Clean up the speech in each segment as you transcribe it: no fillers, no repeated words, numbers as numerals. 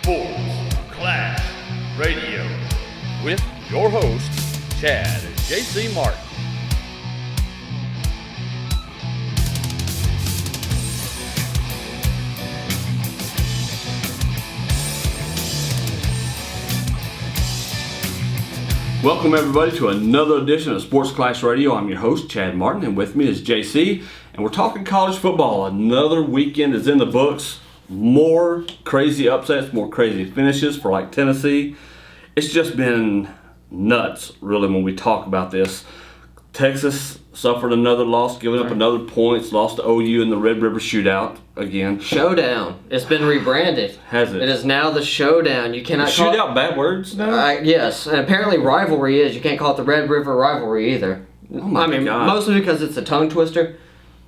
Sports Clash Radio with your host, Chad J.C. Martin. Welcome everybody to another edition of Sports Clash Radio. I'm your host, Chad Martin, and with me is JC, and we're talking college football. Another weekend is in the books. More crazy upsets, more crazy finishes for like Tennessee. It's just been nuts, really, when we talk about this. Texas suffered another loss, giving up another points, lost to OU in the Red River Shootout again. Showdown. It's been rebranded. Has it? It is now the Showdown. You cannot call Shootout bad words now? Yes, and apparently rivalry is. You can't call it the Red River rivalry either. Oh my God. Mostly because it's a tongue twister.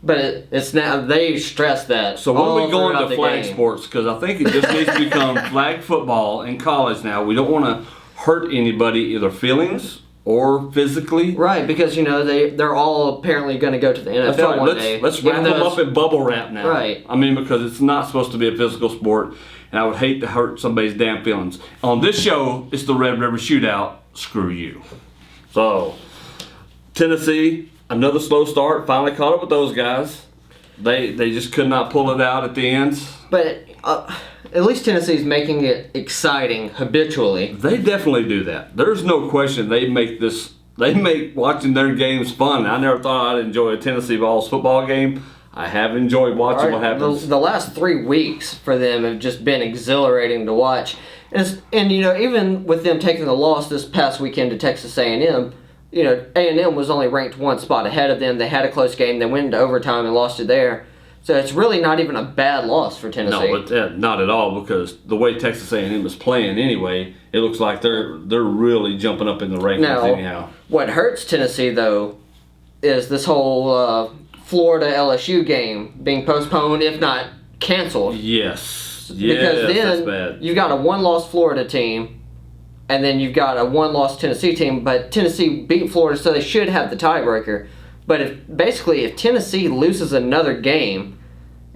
But it's now, they stress that. So when we go throughout into the flag game. sports, because I think it just needs to become flag football in college now. We don't want to hurt anybody, either feelings or physically. Right, because they're all apparently going to go to the NFL That's right. one day. Let's wrap them up in bubble wrap now. Right. I mean, because it's not supposed to be a physical sport, and I would hate to hurt somebody's damn feelings. On this show, it's the Red River Shootout. Screw you. So, Tennessee, another slow start. Finally caught up with those guys. They just could not pull it out at the end. But at least Tennessee's making it exciting habitually. They definitely do that. There's no question they make watching their games fun. I never thought I'd enjoy a Tennessee Vols football game. I have enjoyed watching what happens. The last 3 weeks for them have just been exhilarating to watch. And even with them taking the loss this past weekend to Texas A&M, A&M was only ranked one spot ahead of them. They had a close game. They went into overtime and lost it there. So it's really not even a bad loss for Tennessee. No, but not at all, because the way Texas A&M is playing anyway, it looks like they're really jumping up in the rankings anyhow. What hurts Tennessee, though, is this whole Florida-LSU game being postponed, if not canceled. Yes. Because then that's bad. you've got a one-loss Florida team, and then you've got a one-loss Tennessee team, but Tennessee beat Florida, so they should have the tiebreaker. But if Tennessee loses another game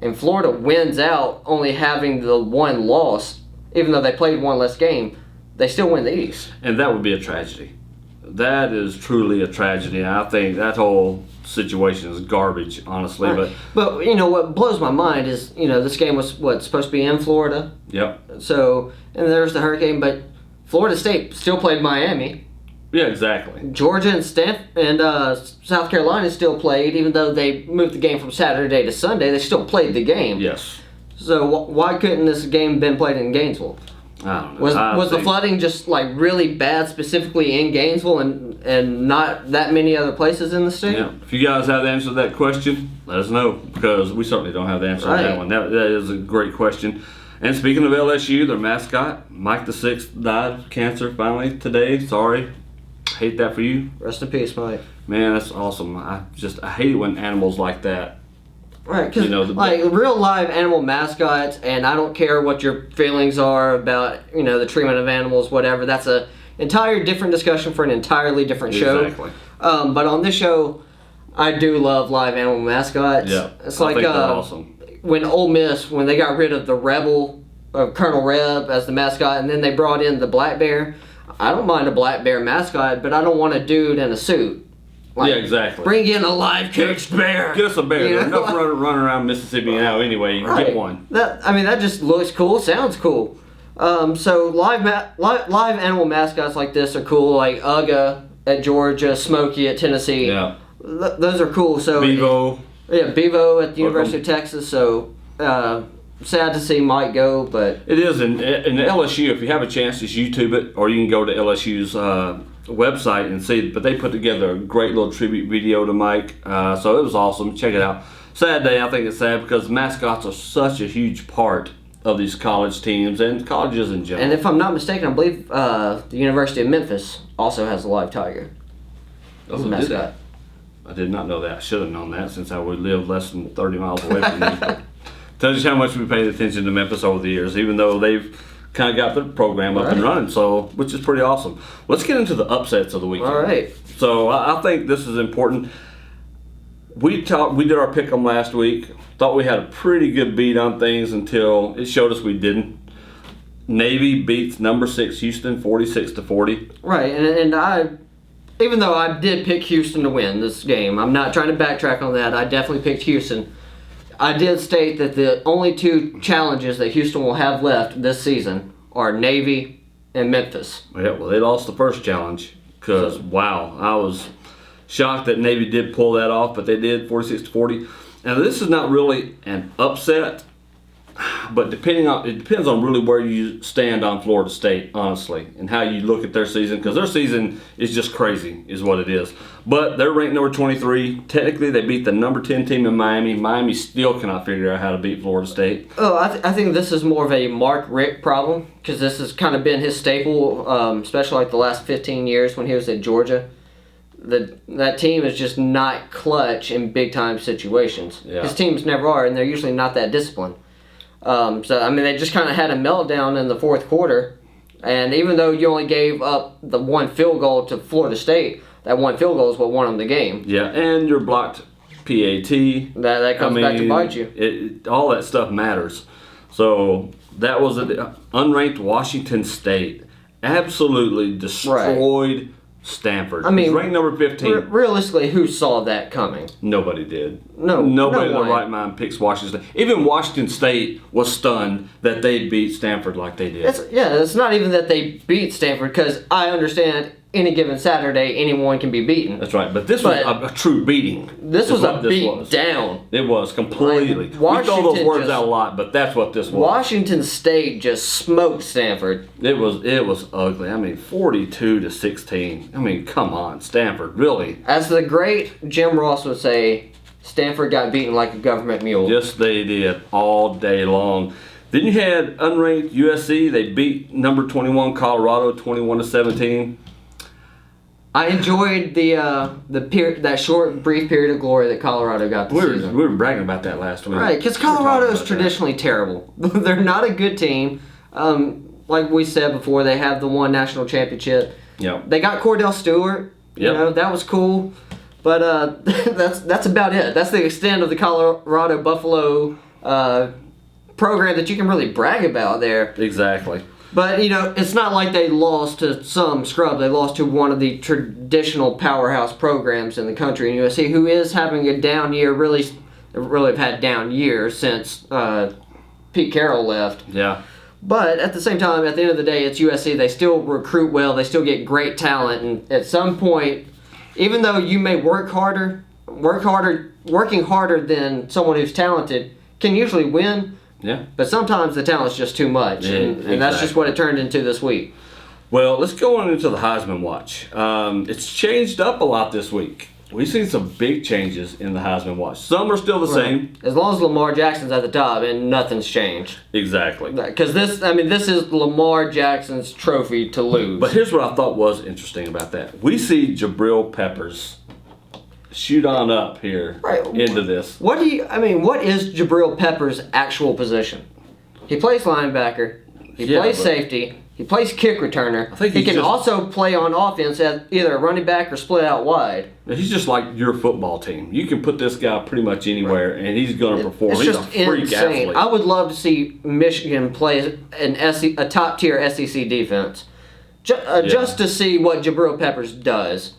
and Florida wins out only having the one loss, even though they played one less game, they still win the East. And that would be a tragedy. That is truly a tragedy. And I think that whole situation is garbage, honestly. Right. But what blows my mind is, this game was supposed to be in Florida. Yep. So, and there's the hurricane, but Florida State still played Miami. Yeah, exactly. Georgia and South Carolina still played, even though they moved the game from Saturday to Sunday. They still played the game. Yes. So why couldn't this game been played in Gainesville? I don't know. Was the flooding just like really bad specifically in Gainesville and not that many other places in the state? Yeah. If you guys have the answer to that question, let us know, because we certainly don't have the answer to that one. That is a great question. And speaking of LSU, their mascot, Mike the Sixth, died of cancer finally today. Sorry. Hate that for you. Rest in peace, Mike. Man, that's awesome. I hate it when animals like that. Right, because real live animal mascots, and I don't care what your feelings are about the treatment of animals, whatever. That's a entire different discussion for an entirely different show. Exactly. But on this show, I do love live animal mascots. Yeah, it's I like think they're awesome. When Ole Miss, when they got rid of the Rebel, Colonel Reb as the mascot, and then they brought in the Black Bear. I don't mind a Black Bear mascot, but I don't want a dude in a suit. Yeah, exactly. Bring in a live caged bear. Get us a bear. There's enough running around Mississippi now anyway. You can get one. That just looks cool, sounds cool. So live animal mascots like this are cool, like Uga at Georgia, Smokey at Tennessee. Yeah. Those are cool. So Bevo. Yeah, Bevo at the University of Texas. So sad to see Mike go, but it is in LSU. If you have a chance, just YouTube it, or you can go to LSU's website and see it. But they put together a great little tribute video to Mike, so it was awesome. Check it out. Sad day. I think it's sad because mascots are such a huge part of these college teams and colleges in general. And if I'm not mistaken, I believe the University of Memphis also has a live tiger as a mascot. I did not know that. I should have known that since I would live less than 30 miles away from them. Tells you how much we paid attention to Memphis over the years, even though they've kind of got their program up and running, so which is pretty awesome. Let's get into the upsets of the weekend. All right. So I think this is important. We did our pick'em last week. Thought we had a pretty good beat on things until it showed us we didn't. Navy beats number 6 Houston 46-40. Right, and I, even though I did pick Houston to win this game, I'm not trying to backtrack on that. I definitely picked Houston. I did state that the only 2 challenges that Houston will have left this season are Navy and Memphis. Yeah, well, they lost the first challenge because, wow, I was shocked that Navy did pull that off, but they did 46-40. Now, this is not really an upset, but it depends on really where you stand on Florida State, honestly, and how you look at their season, because their season is just crazy, is what it is. But they're ranked number 23. Technically, they beat the number 10 team in Miami. Miami still cannot figure out how to beat Florida State. Oh, I think this is more of a Mark Richt problem, because this has kind of been his staple, especially like the last 15 years when he was at Georgia. That team is just not clutch in big-time situations. Yeah. His teams never are, and they're usually not that disciplined. So, I mean, they just kind of had a meltdown in the fourth quarter. And even though you only gave up the 1 field goal to Florida State, that 1 field goal is what won them the game. Yeah, and your blocked PAT. That comes back to bite you. All that stuff matters. So that was an unranked Washington State. Absolutely destroyed Stanford. I mean, it's ranked number 15. Realistically, who saw that coming? Nobody did. Nobody in their right mind picks Washington State. Even Washington State was stunned that they beat Stanford like they did. It's not even that they beat Stanford, because I understand any given Saturday anyone can be beaten. That's right, but this was a true beating. This was a beat down. It was completely. Like, we throw those words out a lot, but that's what this was. Washington State just smoked Stanford. It was ugly. I mean, 42-16. I mean, come on, Stanford, really. As the great Jim Ross would say, Stanford got beaten like a government mule. Yes, they did, all day long. Then you had unranked USC. They beat number 21 Colorado 21-17. I enjoyed that short, brief period of glory that Colorado got this season. We were bragging about that last week. Right, because Colorado is traditionally terrible. They're not a good team. Like we said before, they have the 1 national championship. Yeah. They got Cordell Stewart. You know, that was cool. But that's about it. That's the extent of the Colorado Buffalo program that you can really brag about there. Exactly. But, you know, it's not like they lost to some scrub. They lost to one of the traditional powerhouse programs in the country in USC, who is having a down year, really have had down years since Pete Carroll left. Yeah. But at the same time, at the end of the day, it's USC. They still recruit well. They still get great talent. And at some point, even though you may working harder than someone who's talented can usually win. Yeah. But sometimes the talent's just too much, and that's just what it turned into this week. Well, let's go on into the Heisman Watch. It's changed up a lot this week. We've seen some big changes in the Heisman Watch. Some are still the same. As long as Lamar Jackson's at the top, and nothing's changed. Exactly. Because this is Lamar Jackson's trophy to lose. But here's what I thought was interesting about that. We see Jabril Peppers shoot on up here into this. What is Jabril Peppers' actual position? He plays linebacker. He plays safety. He plays kick returner. He can also play on offense as either a running back or split out wide. He's just like your football team. You can put this guy pretty much anywhere, and he's going to perform. It's he's just a freak insane. athlete. I would love to see Michigan play a top-tier SEC defense, just to see what Jabril Peppers does.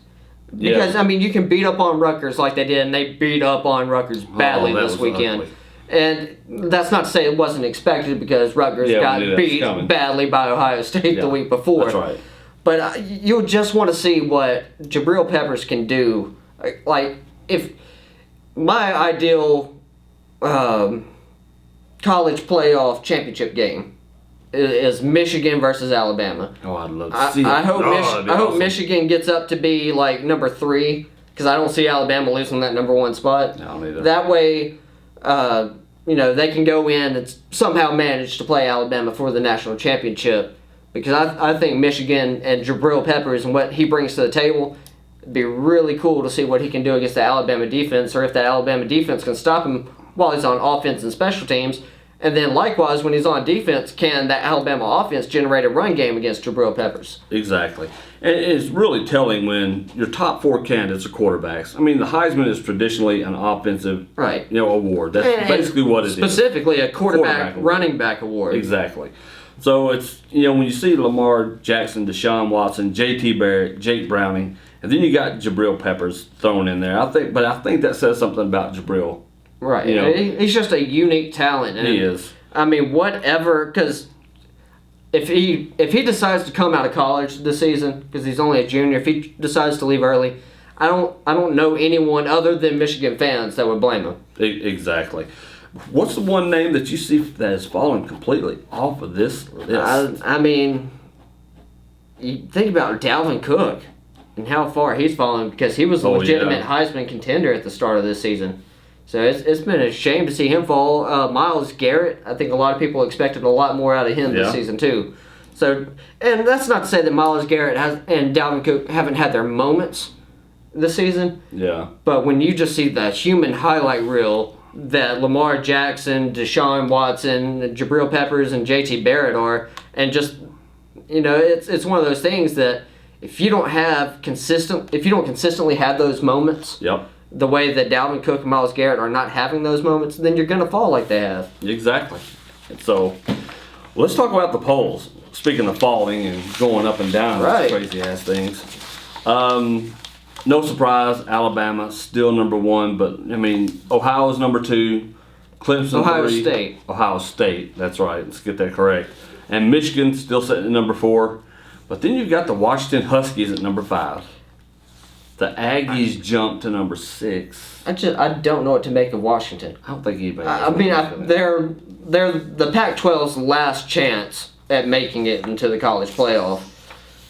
Because, you can beat up on Rutgers like they did, and they beat up on Rutgers badly this weekend. Ugly. And that's not to say it wasn't expected, because Rutgers got beat badly by Ohio State the week before. That's right. But you just want to see what Jabril Peppers can do. Like, if my ideal college playoff championship game is Michigan versus Alabama. Oh, I'd love to see I hope awesome. Michigan gets up to be like number 3, because I don't see Alabama losing that number 1 spot. I don't either. That way, they can go in and somehow manage to play Alabama for the national championship. Because I think Michigan and Jabril Peppers and what he brings to the table, it'd be really cool to see what he can do against the Alabama defense, or if that Alabama defense can stop him while he's on offense and special teams. And then likewise, when he's on defense, can that Alabama offense generate a run game against Jabril Peppers? Exactly. And it's really telling when your top 4 candidates are quarterbacks. I mean, the Heisman is traditionally an offensive award. That's basically what it is. Specifically a quarterback running back award. Exactly. So it's, when you see Lamar Jackson, Deshaun Watson, J.T. Barrett, Jake Browning, and then you got Jabril Peppers thrown in there. I think that says something about Jabril. Right. He's just a unique talent. And, he is. I mean, whatever, because if he decides to come out of college this season, because he's only a junior, if he decides to leave early, I don't know anyone other than Michigan fans that would blame him. Exactly. What's the one name that you see that has fallen completely off of this list? I mean, you think about Dalvin Cook and how far he's fallen, because he was a legitimate Heisman contender at the start of this season. So it's been a shame to see him fall. Myles Garrett, I think a lot of people expected a lot more out of him this season too. So, and that's not to say that Myles Garrett and Dalvin Cook haven't had their moments this season. Yeah. But when you just see the human highlight reel that Lamar Jackson, Deshaun Watson, Jabril Peppers, and J.T. Barrett are, and just, it's one of those things that if you don't consistently have those moments, the way that Dalvin Cook and Myles Garrett are not having those moments, then you're going to fall like they have. Exactly. So, let's talk about the polls. Speaking of falling and going up and down, those crazy ass things. No surprise, Alabama still number 1, but Ohio's number 2, Clemson Ohio 3, State. Ohio State, that's right. Let's get that correct. And Michigan still sitting at number 4, but then you've got the Washington Huskies at number 5. The Aggies jumped to number 6. I don't know what to make of Washington. I don't think anybody. They're the Pac-12's last chance at making it into the college playoff.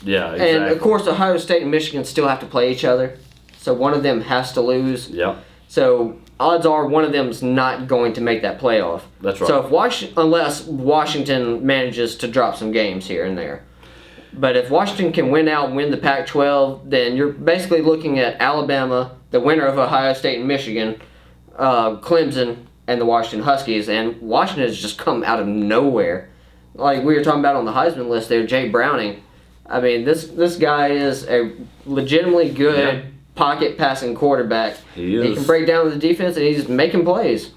Yeah, exactly. And of course, Ohio State and Michigan still have to play each other, so one of them has to lose. Yep. So odds are one of them's not going to make that playoff. That's right. So unless Washington manages to drop some games here and there. But if Washington can win out and win the Pac-12, then you're basically looking at Alabama, the winner of Ohio State and Michigan, Clemson, and the Washington Huskies. And Washington has just come out of nowhere. Like we were talking about on the Heisman list there, Jake Browning. I mean, this guy is a legitimately good pocket passing quarterback. He is. He can break down the defense, and he's making plays.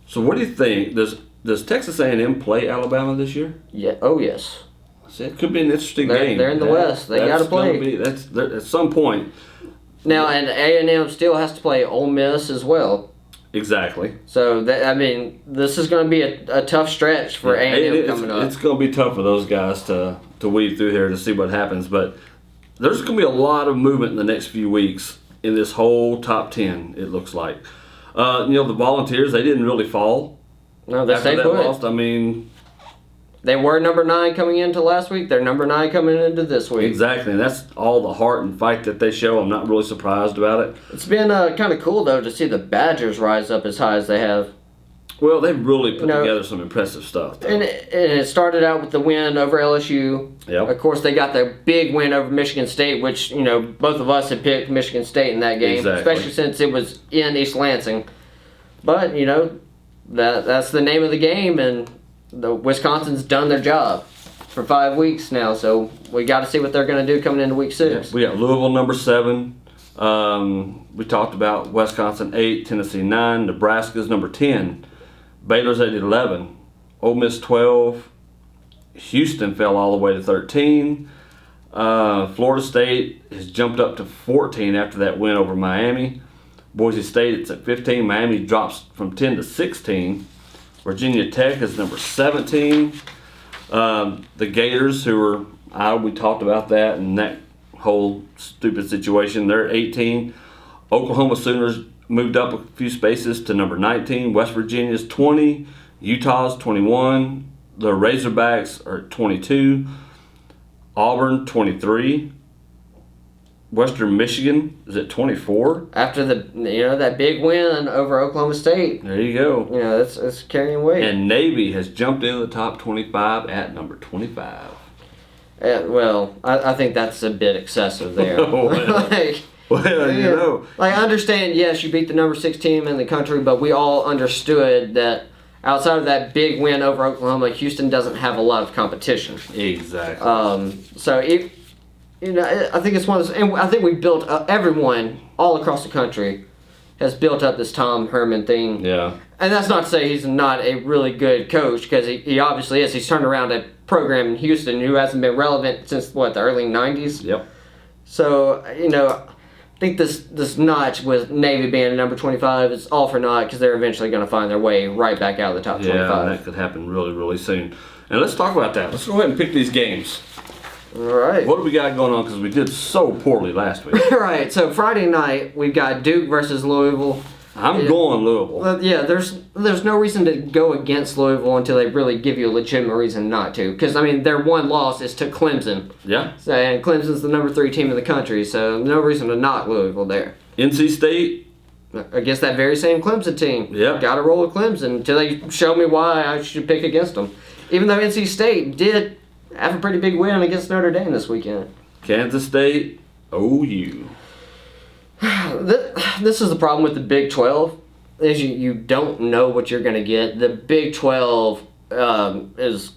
So what do you think? Does Texas A&M play Alabama this year? Yeah. Oh, yes. So it could be an interesting game. They're in the West. They got to play. That's at some point. Now, and A&M still has to play Ole Miss as well. Exactly. So, this is going to be a tough stretch for A&M coming up. It's going to be tough for those guys to weave through here to see what happens. But there's going to be a lot of movement in the next few weeks in this whole top 10, it looks like. The Volunteers, they didn't really fall. No, they stayed put. Lost. They were number 9 coming into last week. They're number 9 coming into this week. Exactly, and that's all the heart and fight that they show. I'm not really surprised about it. It's been kind of cool, though, to see the Badgers rise up as high as they have. Well, they've really put together some impressive stuff, though. And it started out with the win over LSU. Yep. Of course, they got the big win over Michigan State, which, both of us had picked Michigan State in that game, especially since it was in East Lansing. But, that's the name of the game, and the Wisconsin's done their job for 5 weeks now, so we got to see what they're going to do coming into week 6. Yeah, we got Louisville number 7. We talked about Wisconsin 8, Tennessee 9, Nebraska's number 10, Baylor's at 11, Ole Miss 12, Houston fell all the way to 13. Florida State has jumped up to 14 after that win over Miami. Boise State, it's at 15. Miami drops from 10 to 16. Virginia Tech is number 17. The Gators, we talked about that and that whole stupid situation, they're at 18. Oklahoma Sooners moved up a few spaces to number 19. West Virginia's 20. Utah's 21. The Razorbacks are at 22. Auburn, 23. Western Michigan is at 24. After that big win over Oklahoma State. There you go. It's carrying weight. And Navy has jumped into the top 25 at number 25. I think that's a bit excessive there. I understand, yes, you beat the number 6 team in the country, but we all understood that outside of that big win over Oklahoma, Houston doesn't have a lot of competition. Exactly. I think it's one of those, and I think we built everyone all across the country has built up this Tom Herman thing. Yeah. And that's not to say he's not a really good coach, because he obviously is. He's turned around a program in Houston who hasn't been relevant since, the early 90s? Yep. So, I think this notch with Navy being number 25 is all for naught, because they're eventually going to find their way right back out of the top 25. Yeah, that could happen really, really soon. And let's talk about that. Let's go ahead and pick these games. All right. What do we got going on? Because we did so poorly last week. Right. So Friday night, we've got Duke versus Louisville. I'm going Louisville. Yeah, there's no reason to go against Louisville until they really give you a legitimate reason not to. Because, their one loss is to Clemson. Yeah. So, and Clemson's the number 3 team in the country, so no reason to knock Louisville there. NC State. Against that very same Clemson team. Yeah. Got to roll with Clemson until they show me why I should pick against them. Even though NC State did have a pretty big win against Notre Dame this weekend. Kansas State. OU. This is the problem with the Big 12, is you don't know what you're going to get. The Big 12 is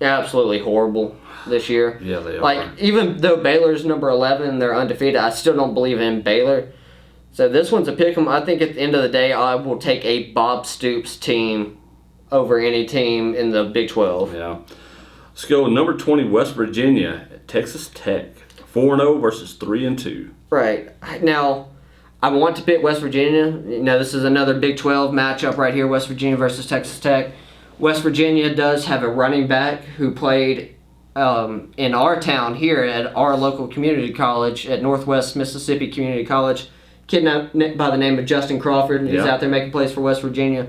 absolutely horrible this year. Yeah, they are. Even though Baylor's number 11, they're undefeated, I still don't believe in Baylor. So this one's a pick 'em. I think at the end of the day, I will take a Bob Stoops team over any team in the Big 12. Yeah. Let's go number 20, West Virginia at Texas Tech. 4-0 versus 3-2. Right. Now, I want to pick West Virginia. This is another Big 12 matchup right here, West Virginia versus Texas Tech. West Virginia does have a running back who played in our town here at our local community college at Northwest Mississippi Community College. Kid by the name of Justin Crawford. He's out there making plays for West Virginia.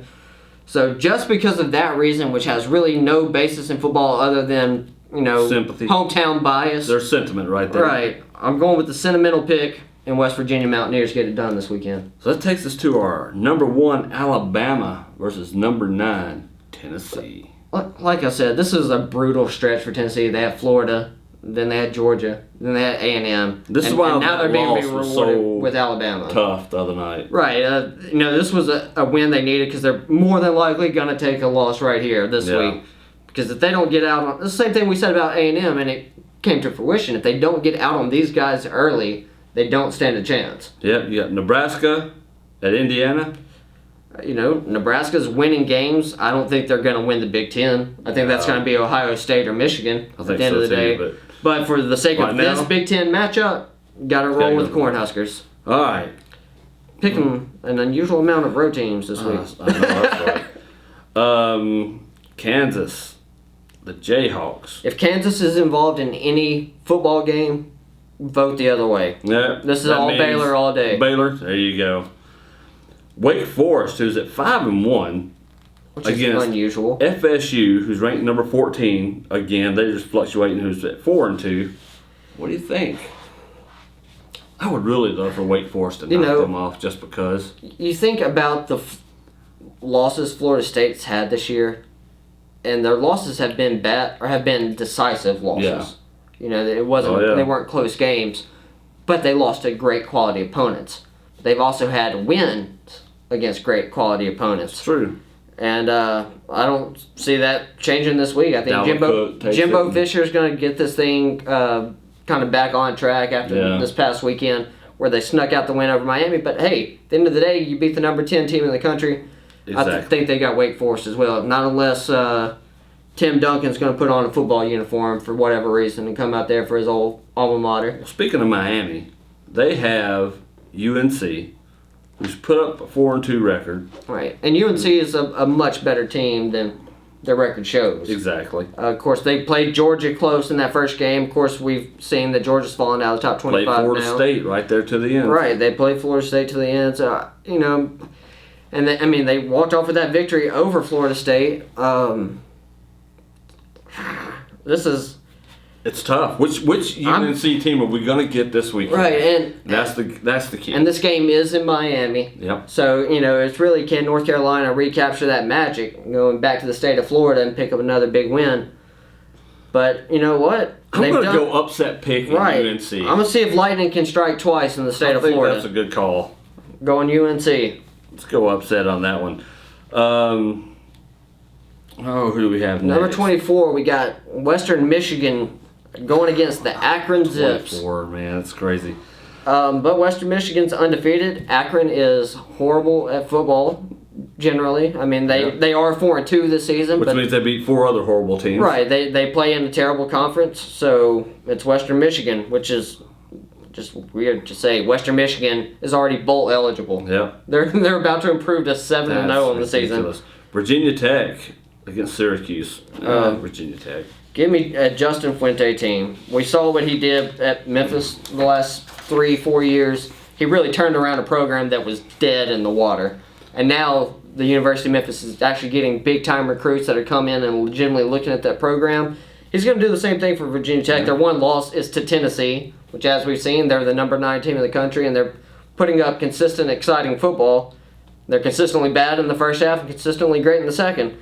So just because of that reason, which has really no basis in football other than, sympathy, hometown bias. There's sentiment right there. Right. I'm going with the sentimental pick, and West Virginia Mountaineers get it done this weekend. So that takes us to our number 1, Alabama versus number 9, Tennessee. Like I said, this is a brutal stretch for Tennessee. They had Florida, then they had Georgia, then they had A&M. This is why now they're being rewarded so with Alabama. Tough the other night. Right. This was a win they needed, because they're more than likely going to take a loss right here this week. Because if they don't get out on the same thing we said about A&M, and it came to fruition, if they don't get out on these guys early, they don't stand a chance. Yep, you got Nebraska at Indiana. Nebraska's winning games. I don't think they're going to win the Big Ten. I think that's going to be Ohio State or Michigan at the end of the day. But for the sake of this Big Ten matchup, got to roll with the Cornhuskers. All right. Picking an unusual amount of road teams this week. I know, that's right. Kansas. The Jayhawks. If Kansas is involved in any football game, vote the other way. Yeah, this is all Baylor all day. Baylor, there you go. Wake Forest, who's at 5-1, which is unusual. FSU, who's ranked number 14. Again, they're just fluctuating. Who's at 4-2. What do you think? I would really love for Wake Forest to knock them off, just because. You think about the losses Florida State's had this year. And their losses have been bad, or have been decisive losses. Yeah. It wasn't. They weren't close games, but they lost to great quality opponents. They've also had wins against great quality opponents. It's true. And I don't see that changing this week. I think Jimbo Fisher is going to get this thing kind of back on track after this past weekend, where they snuck out the win over Miami. But hey, at the end of the day, you beat the number 10 team in the country. Exactly. I think they got Wake Forest as well. Not unless Tim Duncan's going to put on a football uniform for whatever reason and come out there for his old alma mater. Speaking of Miami, they have UNC, who's put up a 4-2 record. Right. And UNC is a much better team than their record shows. Exactly. Of course, they played Georgia close in that first game. Of course, we've seen that Georgia's fallen out of the top 25 now. Played Florida State right there to the end. Right. They played Florida State to the end. So, and they walked off with that victory over Florida State. It's tough. Which UNC team are we going to get this weekend? Right, and that's the key. And this game is in Miami. Yep. So it's really, can North Carolina recapture that magic, going back to the state of Florida and pick up another big win? But you know what? I'm going to go upset pick UNC. I'm going to see if lightning can strike twice in the state of Florida. That's a good call. Going UNC. Let's go upset on that one. Who do we have next? Number 24, we got Western Michigan going against the Akron Zips. 24, man, that's crazy. But Western Michigan's undefeated. Akron is horrible at football, generally. I mean, they are 4-2 this season. Which means they beat 4 other horrible teams. Right. They play in a terrible conference, so it's Western Michigan, which is just weird to say. Western Michigan is already bowl eligible. Yeah. They're about to improve to 7-0 on the season. Virginia Tech against Syracuse. Virginia Tech. Give me a Justin Fuente team. We saw what he did at Memphis the last 3-4 years. He really turned around a program that was dead in the water. And now the University of Memphis is actually getting big-time recruits that are coming in and legitimately looking at that program. He's going to do the same thing for Virginia Tech. Their one loss is to Tennessee, which, as we've seen, they're the number 9 team in the country, and they're putting up consistent, exciting football. They're consistently bad in the first half and consistently great in the second.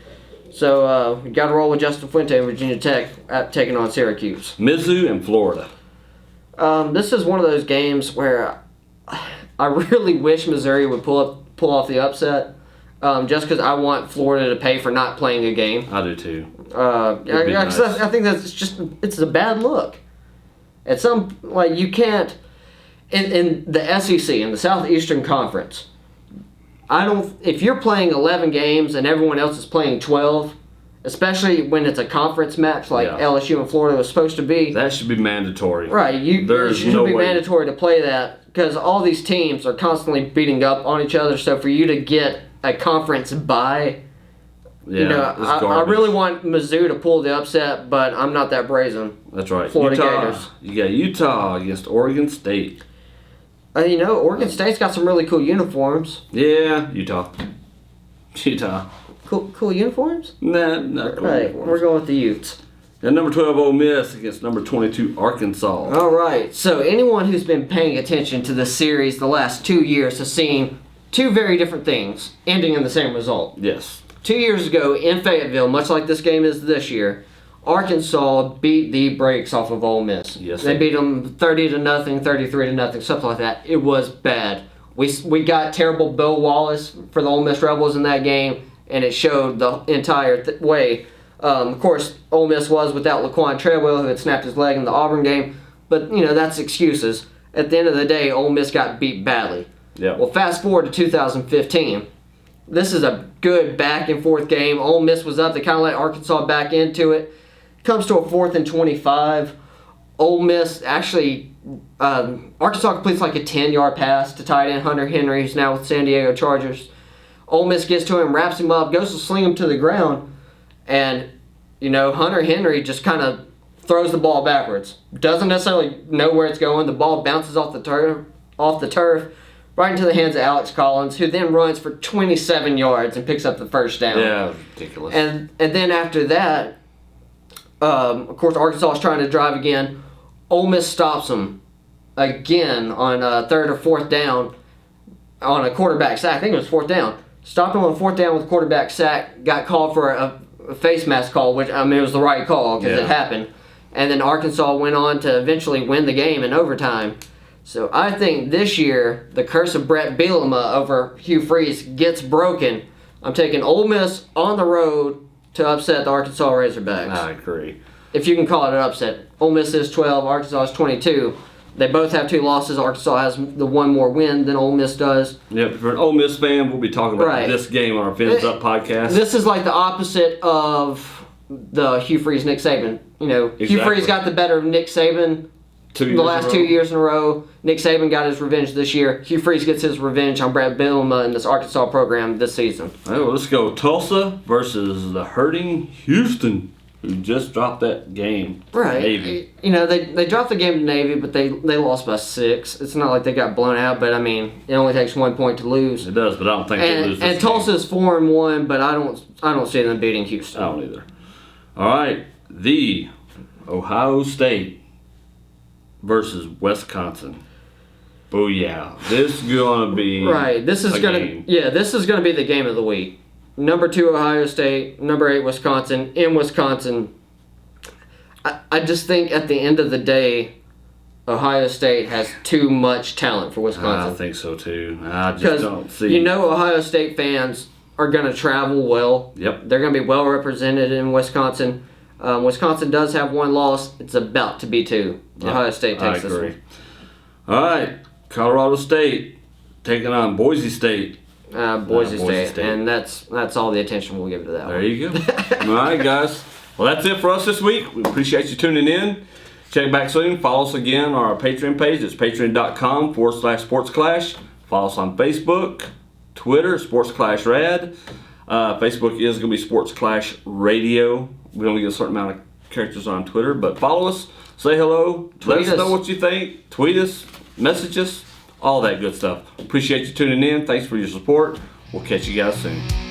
So you got to roll with Justin Fuente and Virginia Tech taking on Syracuse. Mizzou and Florida. This is one of those games where I really wish Missouri would pull off the upset, just because I want Florida to pay for not playing a game. I do too. Nice. I think it's a bad look. At some you can't in the SEC in the Southeastern Conference. If you're playing 11 games and everyone else is playing 12, especially when it's a conference match like LSU and Florida was supposed to be. That should be mandatory. Right. It should be mandatory to play that because all these teams are constantly beating up on each other. So for you to get a conference bye, I really want Mizzou to pull the upset, but I'm not that brazen. That's right. Florida Gators. You got Utah against Oregon State. Oregon State's got some really cool uniforms. Yeah, Utah. Cool uniforms? Nah, not cool uniforms. We're going with the Utes. And number 12, Ole Miss against number 22, Arkansas. All right. So anyone who's been paying attention to the series the last 2 years has seen 2 very different things ending in the same result. Yes. 2 years ago in Fayetteville, much like this game is this year, Arkansas beat the brakes off of Ole Miss. Yes, they beat them 30-0, 33-0, something like that. It was bad. We got terrible Bill Wallace for the Ole Miss Rebels in that game, and it showed the entire way. Of course, Ole Miss was without Laquan Treadwell, who had snapped his leg in the Auburn game, but that's excuses. At the end of the day, Ole Miss got beat badly. Yeah. Well, fast forward to 2015. This is a good back and forth game. Ole Miss was up. They kind of let Arkansas back into it. Comes to a 4th and 25. Ole Miss actually, Arkansas completes like a 10-yard pass to tight end Hunter Henry, who's now with San Diego Chargers. Ole Miss gets to him, wraps him up, goes to sling him to the ground, and Hunter Henry just kind of throws the ball backwards. Doesn't necessarily know where it's going. The ball bounces off the turf, right into the hands of Alex Collins, who then runs for 27 yards and picks up the first down. Yeah, ridiculous. And then after that, of course, Arkansas is trying to drive again. Ole Miss stops them again on 3rd or 4th down on a quarterback sack. I think it was 4th down. Stopped him on 4th down with a quarterback sack. Got called for a face mask call, which, it was the right call because it happened. And then Arkansas went on to eventually win the game in overtime. So I think this year, the curse of Brett Bielema over Hugh Freeze gets broken. I'm taking Ole Miss on the road to upset the Arkansas Razorbacks. I agree. If you can call it an upset. Ole Miss is 12, Arkansas is 22. They both have 2 losses. Arkansas has the one more win than Ole Miss does. Yeah, for an Ole Miss fan, we'll be talking about this game on our Fins Up podcast. This is like the opposite of the Hugh Freeze, Nick Saban. Hugh Freeze got the better of Nick Saban the last 2 years in a row. Nick Saban got his revenge this year. Hugh Freeze gets his revenge on Brett Bielema in this Arkansas program this season. All right, well, let's go Tulsa versus the hurting Houston, who just dropped that game. Right. Navy. They dropped the game to Navy, but they lost by 6. It's not like they got blown out, but it only takes 1 point to lose. It does, but I don't think they lose this And Tulsa's 4-1, but I don't see them beating Houston. I don't either. All right, the Ohio State versus Wisconsin. Oh yeah, this is gonna be This is gonna be the game of the week. Number 2 Ohio State, number 8 Wisconsin. In Wisconsin, I just think at the end of the day, Ohio State has too much talent for Wisconsin. I think so too. I just don't see. Ohio State fans are gonna travel well. Yep. They're gonna be well represented in Wisconsin. Wisconsin does have 1 loss. It's about to be 2. Ohio State takes this one. All right. Colorado State taking on Boise State. Boise State, and that's all the attention we'll give to that There one. you go. All right, guys. Well, that's it for us this week. We appreciate you tuning in. Check back soon. Follow us again on our Patreon page. It's patreon.com/sportsclash. Follow us on Facebook, Twitter, Sports Clash Rad. Facebook is going to be Sports Clash Radio. We only get a certain amount of characters on Twitter, but follow us. Say hello. Let us know what you think. Tweet us. Message us. All that good stuff. Appreciate you tuning in. Thanks for your support. We'll catch you guys soon.